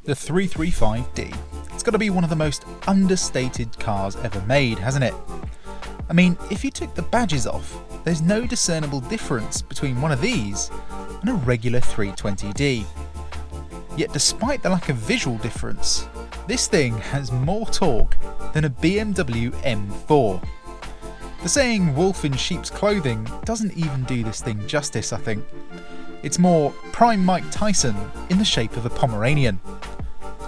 The 335D. It's got to be one of the most understated cars ever made, hasn't it? I mean, if you took the badges off, there's no discernible difference between one of these and a regular 320D. Yet despite the lack of visual difference, this thing has more torque than a BMW M4. The saying wolf in sheep's clothing doesn't even do this thing justice, I think. It's more prime Mike Tyson in the shape of a Pomeranian.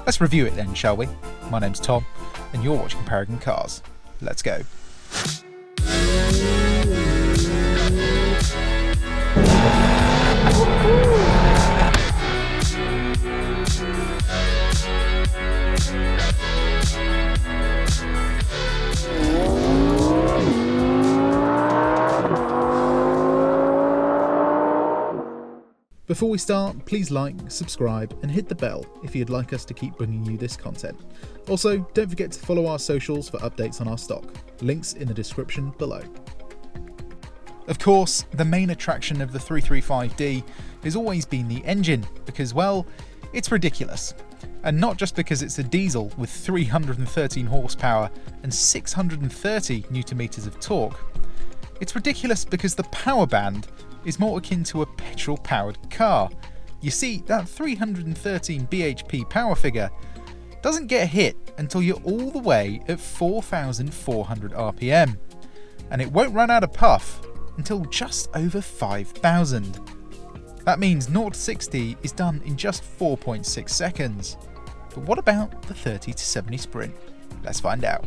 Let's review it then, shall we? My name's Tom, and you're watching Paragon Cars. Let's go. Before we start, please like, subscribe and hit the bell if you'd like us to keep bringing you this content. Also, don't forget to follow our socials for updates on our stock. Links in the description below. Of course, the main attraction of the 335D has always been the engine because, well, it's ridiculous. And not just because it's a diesel with 313 horsepower and 630 Nm of torque. It's ridiculous because the power band is more akin to a petrol-powered car. You see, that 313 bhp power figure doesn't get hit until you're all the way at 4,400 RPM, and it won't run out of puff until just over 5,000. That means 0 to 60 is done in just 4.6 seconds. But what about the 30 to 70 sprint? Let's find out.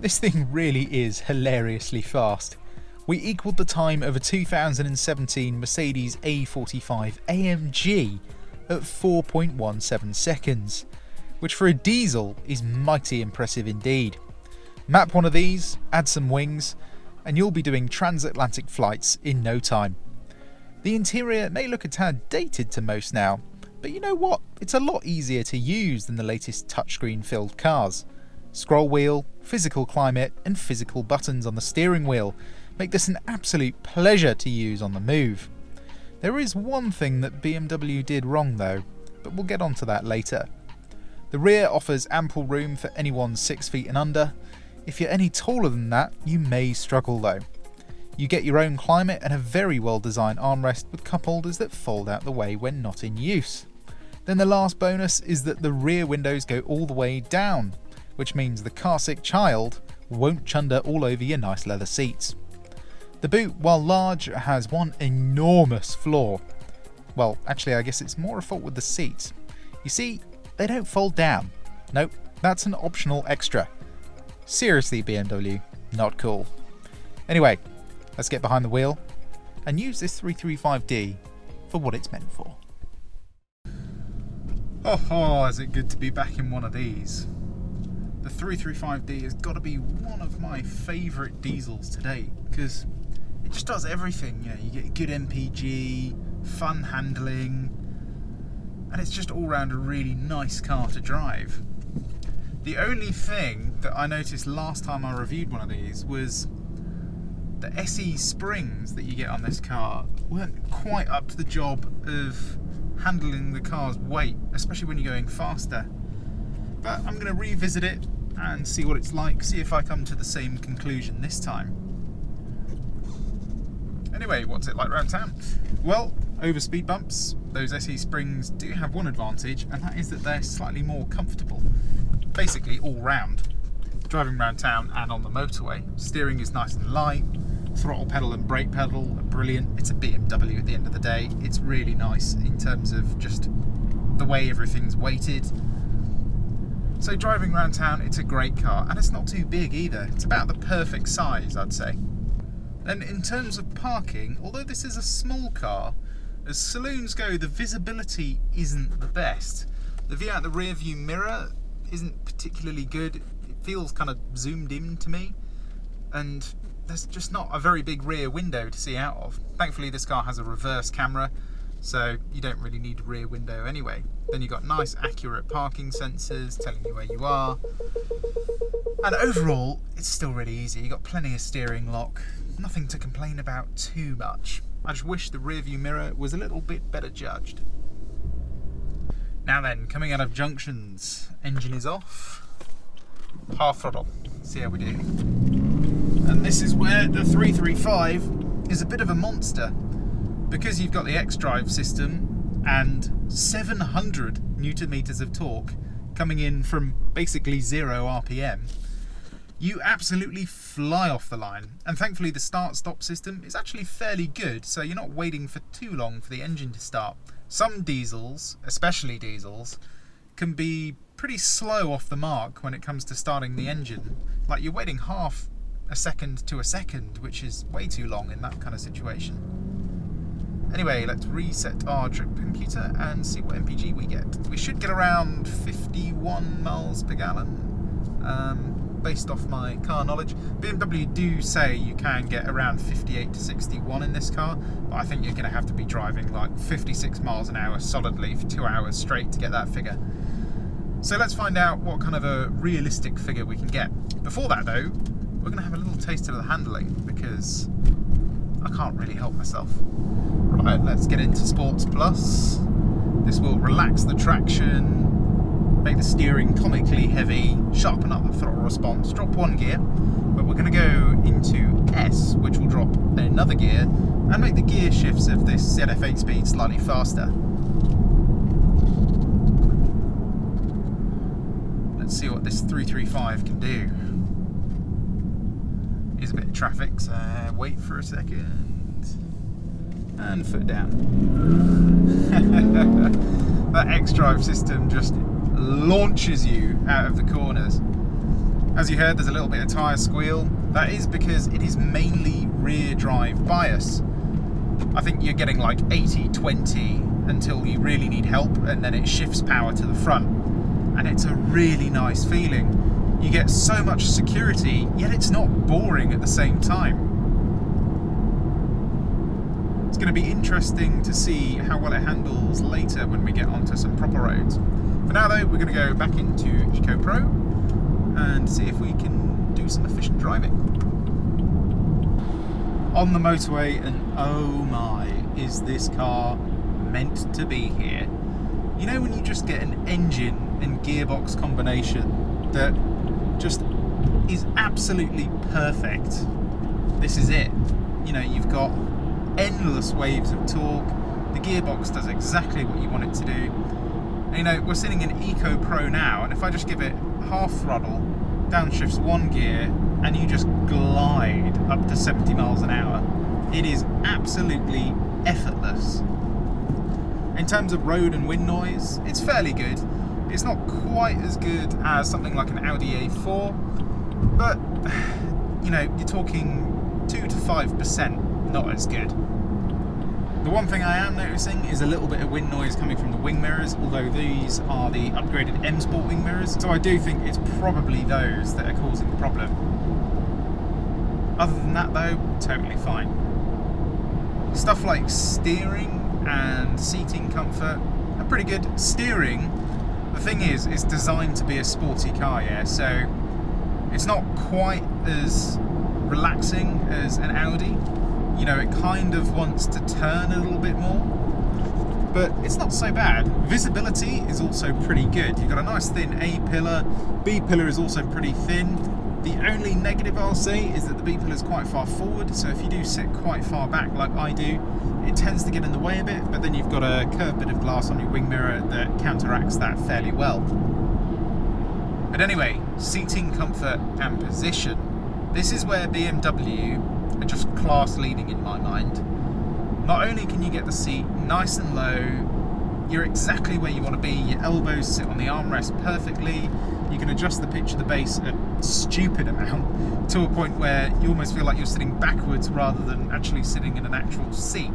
This thing really is hilariously fast. We equalled the time of a 2017 Mercedes A45 AMG at 4.17 seconds, which for a diesel is mighty impressive indeed. Map one of these, add some wings, and you'll be doing transatlantic flights in no time. The interior may look a tad dated to most now, but you know what? It's a lot easier to use than the latest touchscreen filled cars. Scroll wheel, physical climate and physical buttons on the steering wheel make this an absolute pleasure to use on the move. There is one thing that BMW did wrong though, but we'll get onto that later. The rear offers ample room for anyone 6 feet and under. If you're any taller than that, you may struggle though. You get your own climate and a very well designed armrest with cup holders that fold out the way when not in use. Then the last bonus is that the rear windows go all the way down, which means the car-sick child won't chunder all over your nice leather seats. The boot, while large, has one enormous flaw. Well, actually I guess it's more a fault with the seats. You see, they don't fold down. Nope, that's an optional extra. Seriously BMW, not cool. Anyway, let's get behind the wheel and use this 335D for what it's meant for. Oh, is it good to be back in one of these. The 335D has got to be one of my favourite diesels today because it just does everything. You know, you get good MPG, fun handling, and it's just all round a really nice car to drive. The only thing that I noticed last time I reviewed one of these was the SE springs that you get on this car weren't quite up to the job of handling the car's weight, especially when you're going faster. But I'm going to revisit it and see what it's like, see if I come to the same conclusion this time. Anyway, what's it like around town? Well, over speed bumps, those SE springs do have one advantage, and that is that they're slightly more comfortable. Basically all round. Driving around town and on the motorway, steering is nice and light, throttle pedal and brake pedal are brilliant. It's a BMW at the end of the day. It's really nice in terms of just the way everything's weighted. So driving around town, it's a great car, and it's not too big either. It's about the perfect size, I'd say. And in terms of parking, although this is a small car, as saloons go, the visibility isn't the best. The view out the rear view mirror isn't particularly good. It feels kind of zoomed in to me, and there's just not a very big rear window to see out of. Thankfully this car has a reverse camera, so you don't really need a rear window anyway. Then you've got nice accurate parking sensors telling you where you are, and overall it's still really easy. You've got plenty of steering lock, nothing to complain about too much. I just wish the rear view mirror was a little bit better judged. Now then, coming out of junctions, engine is off, half throttle, see how we do. And this is where the 335 is a bit of a monster, because you've got the xDrive system and 700 newton meters of torque coming in from basically 0 RPM. You absolutely fly off the line, and thankfully the start-stop system is actually fairly good, so you're not waiting for too long for the engine to start. Some diesels, especially diesels, can be pretty slow off the mark when it comes to starting the engine. Like, you're waiting half a second to a second, which is way too long in that kind of situation. Anyway, let's reset our trip computer and see what MPG we get. We should get around 51 miles per gallon, based off my car knowledge. BMW do say you can get around 58 to 61 in this car, but I think you're going to have to be driving like 56 miles an hour solidly for 2 hours straight to get that figure. So let's find out what kind of a realistic figure we can get. Before that though, we're going to have a little taste of the handling, because I can't really help myself. Right, let's get into Sports Plus. This will relax the traction, make the steering comically heavy, sharpen up the throttle response, drop one gear, but we're going to go into S, which will drop another gear and make the gear shifts of this ZF8 speed slightly faster. Let's see what this 335 can do. Here's a bit of traffic, so wait for a second. And foot down. That xDrive system just launches you out of the corners. As you heard, there's a little bit of tyre squeal. That is because it is mainly rear drive bias. I think you're getting like 80-20 until you really need help, and then it shifts power to the front. And it's a really nice feeling. You get so much security, yet it's not boring at the same time. It's going to be interesting to see how well it handles later when we get onto some proper roads. For now though, we're going to go back into Eco Pro and see if we can do some efficient driving. On the motorway, and oh my, is this car meant to be here. You know when you just get an engine and gearbox combination that just is absolutely perfect? This is it. You know, you've got endless waves of torque, the gearbox does exactly what you want it to do. And, you know, we're sitting in Eco Pro now, and if I just give it half throttle, downshifts one gear, and you just glide up to 70 miles an hour, it is absolutely effortless. In terms of road and wind noise, it's fairly good. It's not quite as good as something like an Audi A4, but, you know, you're talking 2 to 5%. Not as good. The one thing I am noticing is a little bit of wind noise coming from the wing mirrors, although these are the upgraded M Sport wing mirrors, so I do think it's probably those that are causing the problem. Other than that though, totally fine. Stuff like steering and seating comfort are pretty good. Steering, the thing is, it's designed to be a sporty car, yeah, so it's not quite as relaxing as an Audi. You know, it kind of wants to turn a little bit more, but it's not so bad. Visibility is also pretty good. You've got a nice thin A-pillar, B-pillar is also pretty thin. The only negative I'll say is that the B-pillar is quite far forward, so if you do sit quite far back like I do, it tends to get in the way a bit, but then you've got a curved bit of glass on your wing mirror that counteracts that fairly well. But anyway, seating comfort and position. This is where BMW are just class leading in my mind. Not only can you get the seat nice and low, you're exactly where you want to be, your elbows sit on the armrest perfectly, you can adjust the pitch of the base a stupid amount to a point where you almost feel like you're sitting backwards rather than actually sitting in an actual seat.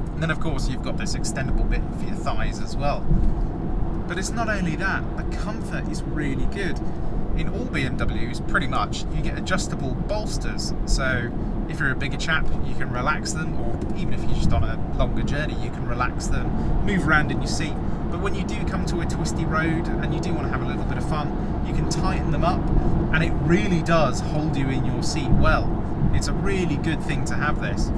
And then of course you've got this extendable bit for your thighs as well. But it's not only that, the comfort is really good. In all BMWs, pretty much, you get adjustable bolsters, so If you're a bigger chap, you can relax them, or even if you're just on a longer journey, you can relax them, move around in your seat. But when you do come to a twisty road and you do want to have a little bit of fun, you can tighten them up, and it really does hold you in your seat well. It's a really good thing to have this.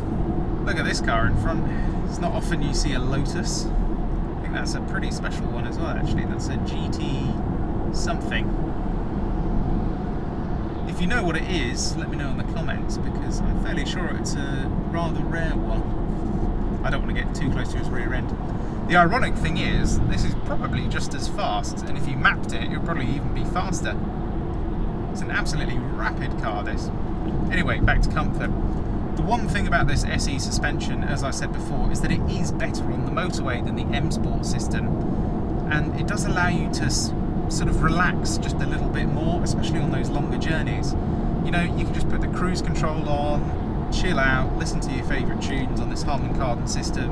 Look at this car in front. It's not often you see a Lotus. I think that's a pretty special one as well, actually. That's a GT something. If you know what it is, let me know in the comments, because I'm fairly sure it's a rather rare one. I don't want to get too close to its rear end. The ironic thing is, this is probably just as fast, and if you mapped it, it would probably even be faster. It's an absolutely rapid car, this. Anyway, back to comfort. The one thing about this SE suspension, as I said before, is that it is better on the motorway than the M Sport system, and it does allow you to sort of relax just a little bit more, especially on those longer journeys. You know, you can just put the cruise control on, chill out, listen to your favourite tunes on this Harman Kardon system,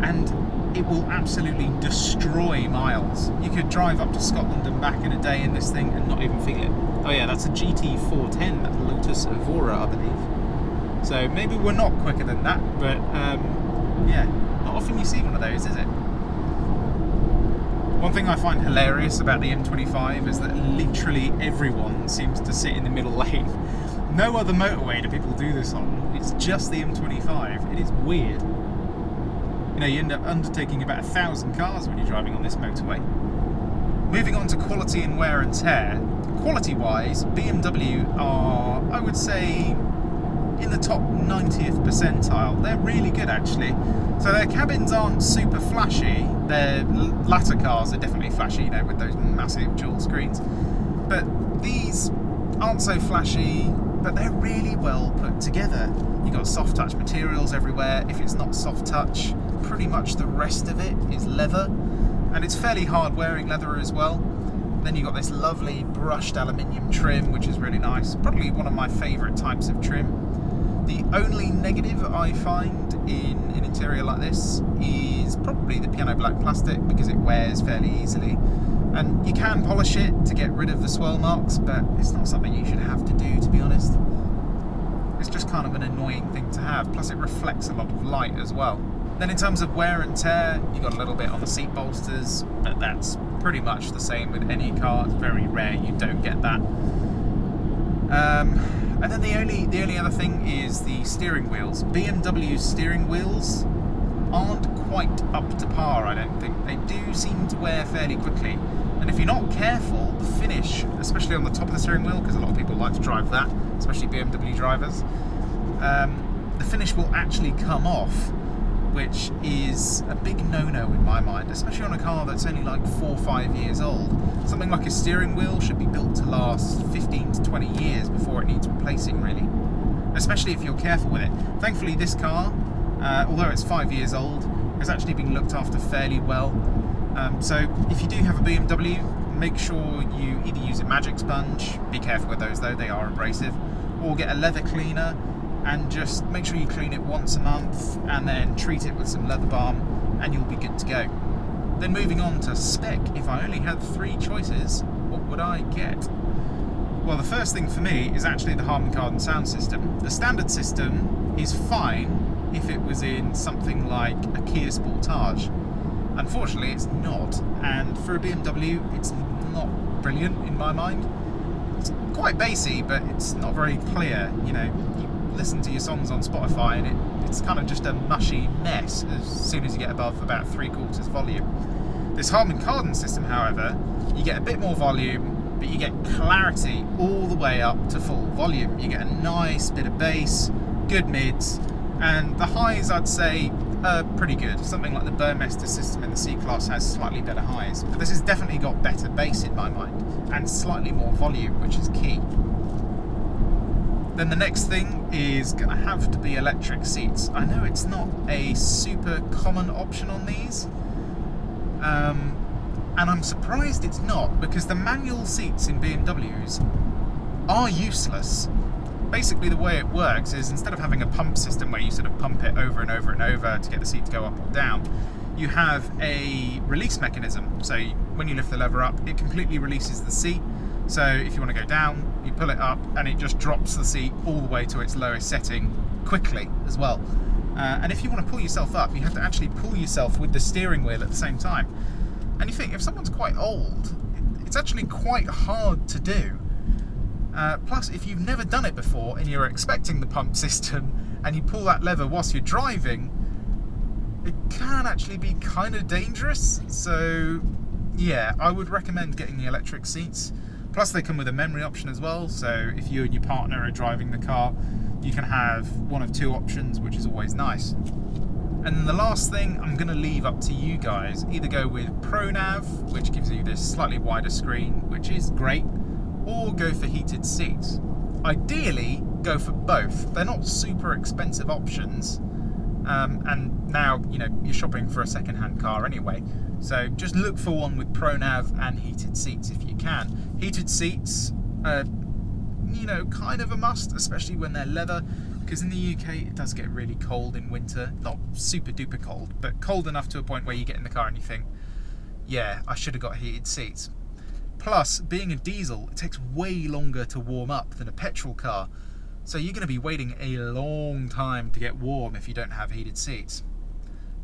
and it will absolutely destroy miles. You could drive up to Scotland and back in a day in this thing and not even feel it. Oh yeah, that's a GT410, that Lotus Evora, I believe. So maybe we're not quicker than that, but yeah, not often you see one of those, is it? One thing I find hilarious about the M25 is that literally everyone seems to sit in the middle lane. No other motorway do people do this on. It's just the M25. It is weird. You know, you end up undertaking about 1,000 cars when you're driving on this motorway. Moving on to quality and wear and tear. Quality-wise, BMW are, I would say, in the top 90th percentile. They're really good, actually. So their cabins aren't super flashy. Their latter cars are definitely flashy, you know, with those massive dual screens. But these aren't so flashy, but they're really well put together. You've got soft touch materials everywhere. If it's not soft touch, pretty much the rest of it is leather, and it's fairly hard wearing leather as well. Then you've got this lovely brushed aluminium trim, which is really nice. Probably one of my favourite types of trim. The only negative I find in an interior like this is probably the piano black plastic, because it wears fairly easily. And you can polish it to get rid of the swirl marks, but it's not something you should have to do, to be honest. It's just kind of an annoying thing to have, plus it reflects a lot of light as well. Then in terms of wear and tear, you've got a little bit on the seat bolsters, but that's pretty much the same with any car. It's very rare you don't get that. And then the only other thing is the steering wheels. BMW's steering wheels aren't quite up to par, I don't think. They do seem to wear fairly quickly. And if you're not careful, the finish, especially on the top of the steering wheel, because a lot of people like to drive that, especially BMW drivers, the finish will actually come off, which is a big no-no in my mind, especially on a car that's only like 4 or 5 years old. Something like a steering wheel should be built to last 15 to 20 years before it needs replacing, really, especially if you're careful with it. Thankfully this car, although it's 5 years old, has actually been looked after fairly well. So if you do have a BMW, make sure you either use a magic sponge, be careful with those though, they are abrasive, or get a leather cleaner and just make sure you clean it once a month and then treat it with some leather balm and you'll be good to go. Then moving on to spec, if I only had 3 choices, what would I get? Well, the first thing for me is actually the Harman Kardon sound system. The standard system is fine if it was in something like a Kia Sportage. Unfortunately, it's not, and for a BMW, it's not brilliant in my mind. It's quite bassy, but it's not very clear. You know, you listen to your songs on Spotify and it's kind of just a mushy mess as soon as you get above about 3/4 volume. This Harman Kardon system, however, you get a bit more volume, but you get clarity all the way up to full volume. You get a nice bit of bass, good mids, and the highs, I'd say, are pretty good. Something like the Burmester system in the C-Class has slightly better highs, but this has definitely got better bass in my mind, and slightly more volume, which is key. Then the next thing is going to have to be electric seats. I know it's not a super common option on these, and I'm surprised it's not, because the manual seats in BMWs are useless. Basically the way it works is, instead of having a pump system where you sort of pump it over and over and over to get the seat to go up or down, you have a release mechanism. So when you lift the lever up, it completely releases the seat, So if you want to go down, you pull it up and it just drops the seat all the way to its lowest setting quickly as well. And if you want to pull yourself up, you have to actually pull yourself with the steering wheel at the same time. And you think, if someone's quite old, it's actually quite hard to do. Plus, if you've never done it before and you're expecting the pump system and you pull that lever whilst you're driving, it can actually be kind of dangerous. So yeah, I would recommend getting the electric seats. Plus they come with a memory option as well, so if you and your partner are driving the car, you can have one of two options, which is always nice. And then the last thing I'm going to leave up to you guys. Either go with ProNav, which gives you this slightly wider screen, which is great, or go for heated seats. Ideally, go for both. They're not super expensive options, and now, you know, you're shopping for a second-hand car anyway. So just look for one with ProNav and heated seats if you can. Heated seats are, you know, kind of a must, especially when they're leather, because in the UK it does get really cold in winter. Not super duper cold, but cold enough to a point where you get in the car and you think, yeah, I should have got heated seats. Plus, being a diesel, it takes way longer to warm up than a petrol car, so you're going to be waiting a long time to get warm if you don't have heated seats.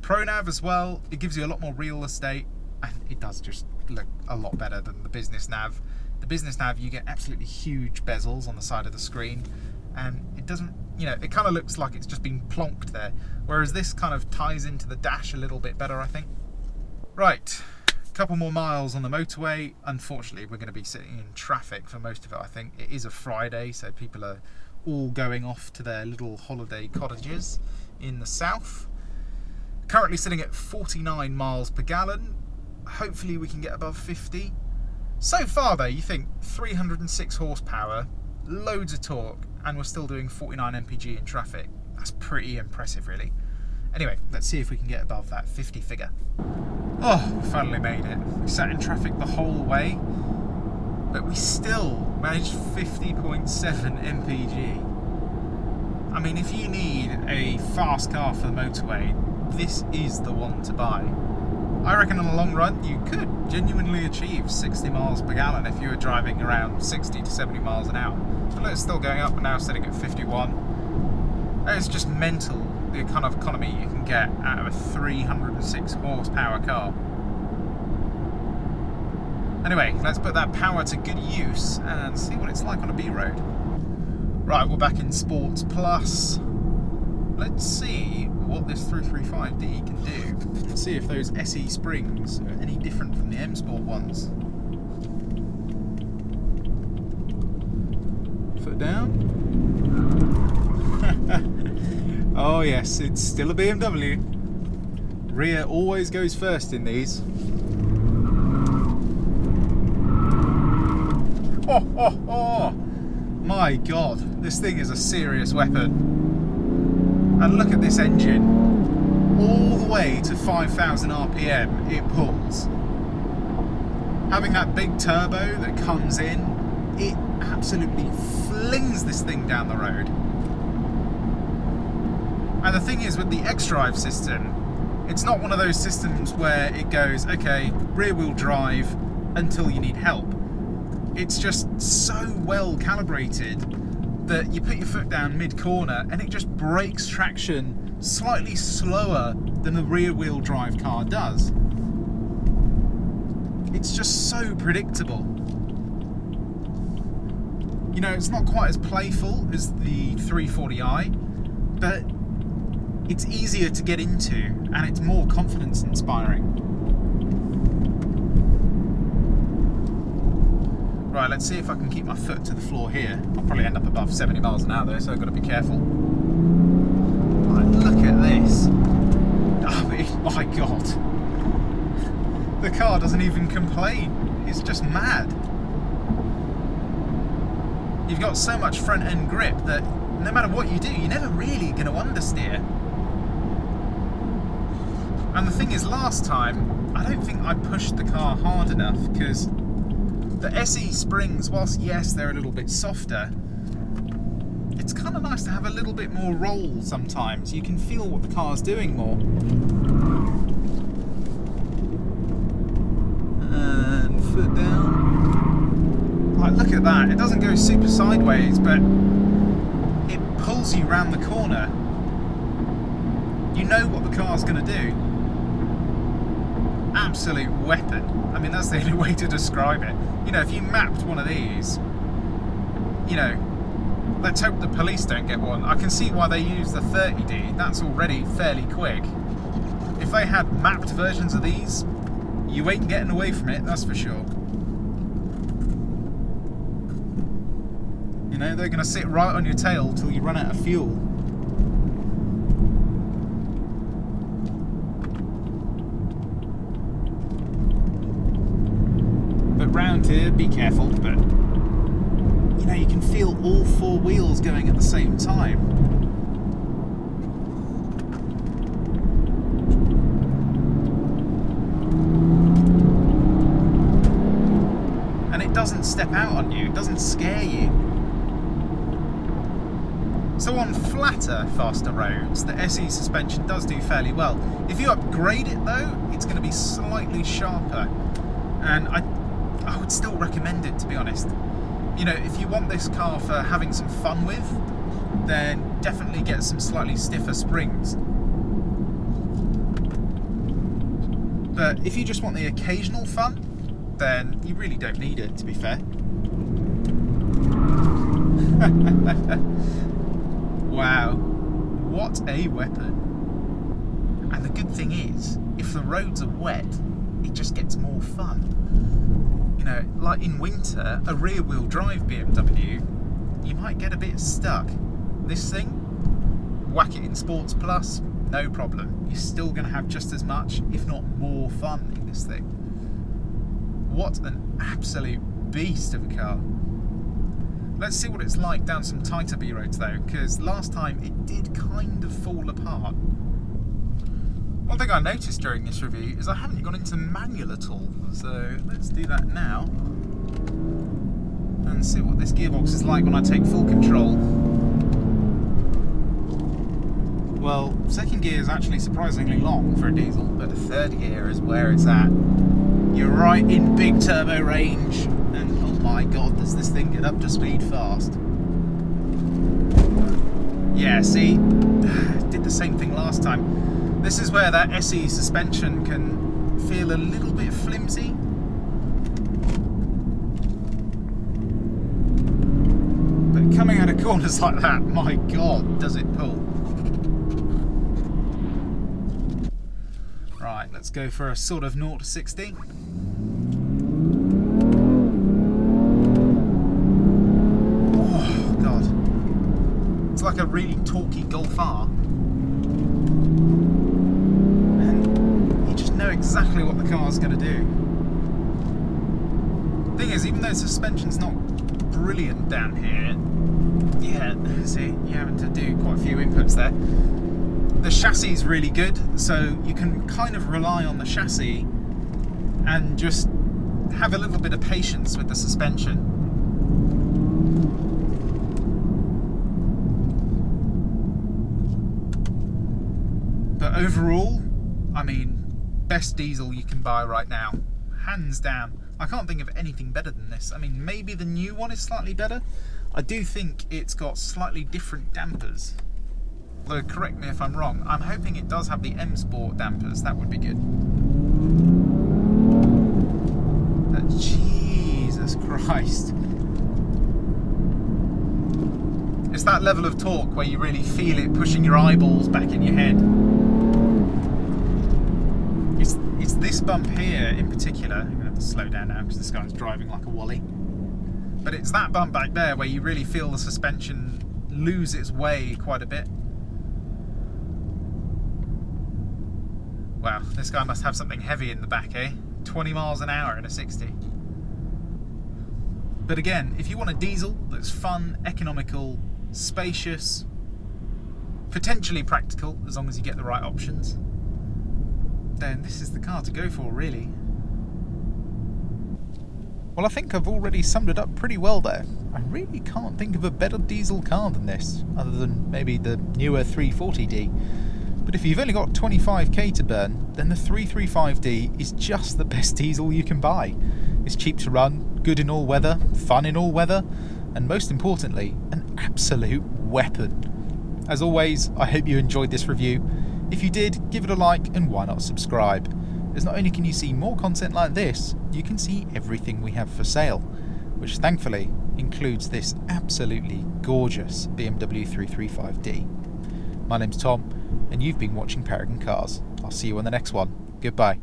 ProNav as well, it gives you a lot more real estate, and it does just look a lot better than the business nav. The business nav, you get absolutely huge bezels on the side of the screen, and it doesn't, you know, it kind of looks like it's just been plonked there, whereas this kind of ties into the dash a little bit better, I think. Right, a couple more miles on the motorway. Unfortunately, we're going to be sitting in traffic for most of it, I think. It is a Friday, so people are all going off to their little holiday cottages in the south. Currently sitting at 49 miles per gallon. Hopefully we can get above 50. So far though, you think 306 horsepower, loads of torque, and we're still doing 49 mpg in traffic. That's pretty impressive, really. Anyway, let's see if we can get above that 50 figure. Oh, we finally made it. We sat in traffic the whole way, but we still managed 50.7 mpg. I mean, if you need a fast car for the motorway, this is the one to buy. I reckon in the long run you could genuinely achieve 60 miles per gallon if you were driving around 60 to 70 miles an hour. And it's still going up, and now sitting at 51. It's just mental, the kind of economy you can get out of a 306 horsepower car. Anyway, let's put that power to good use and see what it's like on a B road. Right, we're back in Sports Plus. Let's see what this 335D can do. Let's see if those SE springs are any different from the M Sport ones. Foot down. Oh yes, it's still a BMW. Rear always goes first in these. Oh, my god, this thing is a serious weapon. And look at this engine, all the way to 5,000 RPM it pulls. Having that big turbo that comes in, it absolutely flings this thing down the road. And the thing is, with the xDrive system, it's not one of those systems where it goes, okay, rear wheel drive until you need help. It's just so well calibrated that you put your foot down mid-corner and it just breaks traction slightly slower than the rear-wheel drive car does. It's just so predictable. You know, it's not quite as playful as the 340i, but it's easier to get into and it's more confidence-inspiring. Right, let's see if I can keep my foot to the floor here. I'll probably end up above 70 miles an hour though, so I've got to be careful. Right, look at this. Oh my god. The car doesn't even complain. It's just mad. You've got so much front end grip that no matter what you do, you're never really going to understeer. And the thing is, last time, I don't think I pushed the car hard enough, because the SE springs, whilst yes, they're a little bit softer, it's kind of nice to have a little bit more roll sometimes. You can feel what the car's doing more. And foot down. Like, look at that. It doesn't go super sideways, but it pulls you round the corner. You know what the car's going to do. Absolute weapon. I mean, that's the only way to describe it. You know, if you mapped one of these, you know, let's hope the police don't get one. I can see why they use the 30D. That's already fairly quick. If they had mapped versions of these, you ain't getting away from it, that's for sure. You know, they're going to sit right on your tail till you run out of fuel. But round here, be careful, but you know, you can feel all four wheels going at the same time. And it doesn't step out on you, it doesn't scare you. So on flatter, faster roads, the SE suspension does do fairly well. If you upgrade it though, it's going to be slightly sharper. And I would still recommend it, to be honest. You know, if you want this car for having some fun with, then definitely get some slightly stiffer springs. But if you just want the occasional fun, then you really don't need it, to be fair. Wow, what a weapon. And the good thing is, if the roads are wet, it just gets more fun. You know, like in winter, a rear-wheel drive BMW, you might get a bit stuck. This thing, whack it in Sports Plus, no problem. You're still going to have just as much, if not more fun in this thing. What an absolute beast of a car. Let's see what it's like down some tighter B roads though, because last time it did kind of fall apart. One thing I noticed during this review is I haven't gone into manual at all, so let's do that now and see what this gearbox is like when I take full control. Well, second gear is actually surprisingly long for a diesel, but the third gear is where it's at. You're right in big turbo range, and oh my god, does this thing get up to speed fast. Yeah, see, did the same thing last time. This is where that SE suspension can feel a little bit flimsy. But coming out of corners like that, my god, does it pull. Right, let's go for a sort of 0 to 60. Oh god. It's like a really torquey Golf R. Know exactly what the car's going to do. Thing is, even though suspension's not brilliant down here, yeah, see, you're having to do quite a few inputs there. The chassis is really good, so you can kind of rely on the chassis and just have a little bit of patience with the suspension. But overall, I mean, best diesel you can buy right now, hands down. I can't think of anything better than this. I mean, maybe the new one is slightly better. I do think it's got slightly different dampers, though correct me if I'm wrong. I'm hoping it does have the M Sport dampers. That would be good. But Jesus Christ, it's that level of torque where you really feel it pushing your eyeballs back in your head. It's this bump here in particular. I'm going to have to slow down now because this guy's driving like a wally. But it's that bump back there where you really feel the suspension lose its way quite a bit. Wow, this guy must have something heavy in the back, eh? 20 miles an hour in a 60. But again, if you want a diesel that's fun, economical, spacious, potentially practical, as long as you get the right options, then this is the car to go for, really. Well, I think I've already summed it up pretty well there. I really can't think of a better diesel car than this, other than maybe the newer 340D. But if you've only got 25k to burn, then the 335D is just the best diesel you can buy. It's cheap to run, Good in all weather, fun in all weather, and most importantly, an absolute weapon. As always, I hope you enjoyed this review. If you did, give it a like and why not subscribe? As not only can you see more content like this, you can see everything we have for sale, which thankfully includes this absolutely gorgeous BMW 335D. My name's Tom, and you've been watching Paragon Cars. I'll see you on the next one. Goodbye.